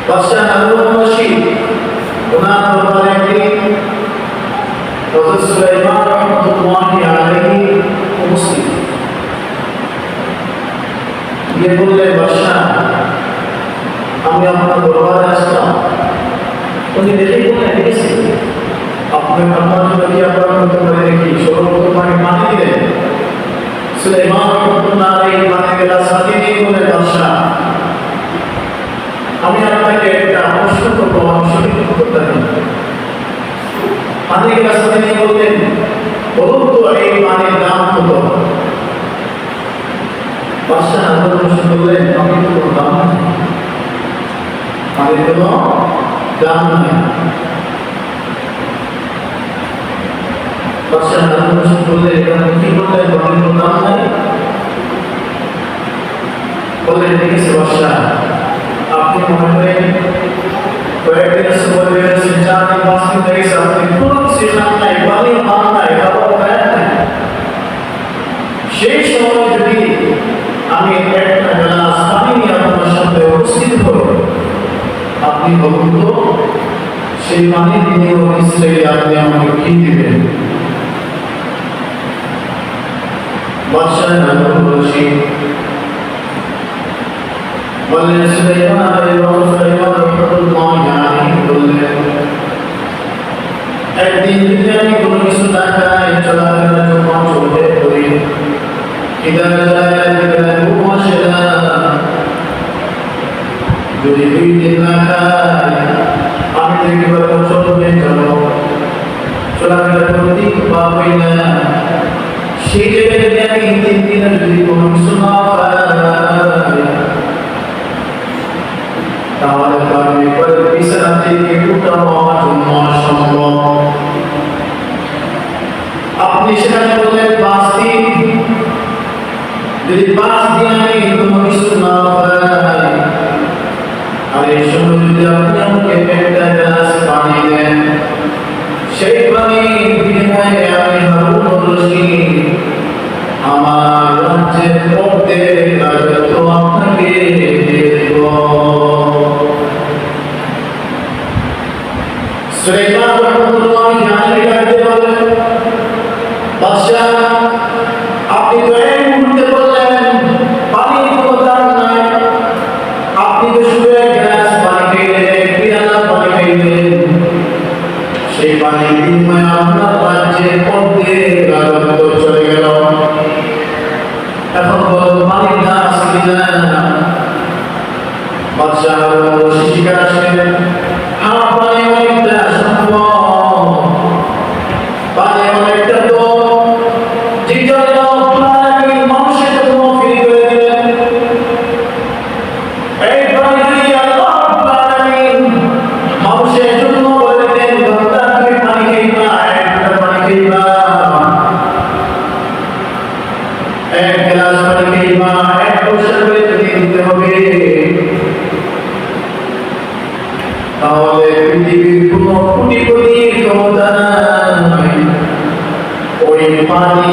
বাদশাহ হারুন রশিদ ওনার দরবারে একদিন হযরত সুলাইমান রাহমাতুল্লাহি আলাইহি উপস্থিত। গিয়ে বললেন, বাদশাহ আমি আপনার দরবারে আসলাম। উনি দেখে বললেন, ঠিক আছে, আপনার জন্য কি আপনার করতে পারে নাকি? সর্বপ্রথম পানি দিলেন। সুলাইমান রাহমাতুল্লাহি আলাইহি পানি গেলা সাথে দিয়ে বললেন, বাদশাহ আমি আপনাকে একটা প্রশ্ন করবো, সঠিক উত্তরটা দিন। পানি গেলা সাথে দিয়ে বললেন, বলুন তো এই পানির দাম কত? বাদশাহ হারুন রশিদ বললেন, পানির কোনো দাম নেই, পানির কোনো দাম নেই। বাদশাহ হারুন রশিদ বললেন, এটা কি বললেন, পানির কোনো দাম নেই? বললেন, ঠিক আছে বাদশাহ, আপনি মনে করেন কয়েকদিন সময় রয়েছে, 4 দিন 5 দিন থেকে আপনি কোনো সিদ্ধান্ত নাই, পানির দাম নাই, খাবার পায় না। সেই সময় যদি আমি একটা গ্লাস পানি নিয়ে আপনার সামনে উপস্থিত হই, আপনি বলুন তো সেই পানি দিয়ে ইসরায়েলি আপনি আমাকে কি দিবেন? বাদশাহ হারুন রশিদ বললেন, সুলাইমান রাহমাতুল্লাহি আলাইহি বললেন, একদিন যদি আমি কোনো কিছু না খাই, চলাফেরার জন্য চলতে করি, যদি 2 দিন না খাই, আমি তো একেবারে চলবে যাব, চলাফেরা করতে পারবই না। সেই জায়গায় যদি আমি 3 দিনের যদি কোনো কিছু না খাই, তাহলে আমি বিছানা থেকে উঠানো আমার জন্য অসম্ভব। আপনি সেখানে বললেন 5 দিন, যদি 5 দিন আমি কোনো কিছু না খাই, আর এই সময় যদি আপনি আমাকে একটা গ্লাস পানি দেন, সেই পানির বিনিময়ে আমি হারুন রশিদ আমার রাজ্যের অর্ধেক রাজত্ব আপনাকে দিয়ে দেব। সুলাইমান রাহমাতুল্লাহি আলাইহি ডাকতে বললেন, বাদশাহ আপনি তো এই মুহূর্তে বললেন পানির কোনো দাম নাই, আপনি তো শুধু এক গ্লাস পানি খাইলেন, এক পিয়ালা পানি খাইলেন, সেই পানির বিনিময়ে আপনার রাজ্যের অর্ধেক রাজত্ব চলে গেল। এখন বলুন পানির দাম আছে কিনা? বাদশাহ হারুন রশিদ শিকার আসলেন, আমার পানি অনেকটা সম্ভব, পানি অনেকটা তো যে জন্য মানুষের জন্য ফ্রি করে দিলেন। এই পানি যদি আল্লাহ মানুষের জন্য বলে দিতেন, বান্দা তুমি পানি খাইবা, একটা পানি খাইবা, এক গ্লাস পানি খাইবা, 1 পয়সা করে দিতে হবে, তাহলে পৃথিবীর কোনো কোটিপতির ক্ষমতা নাই ওই পানি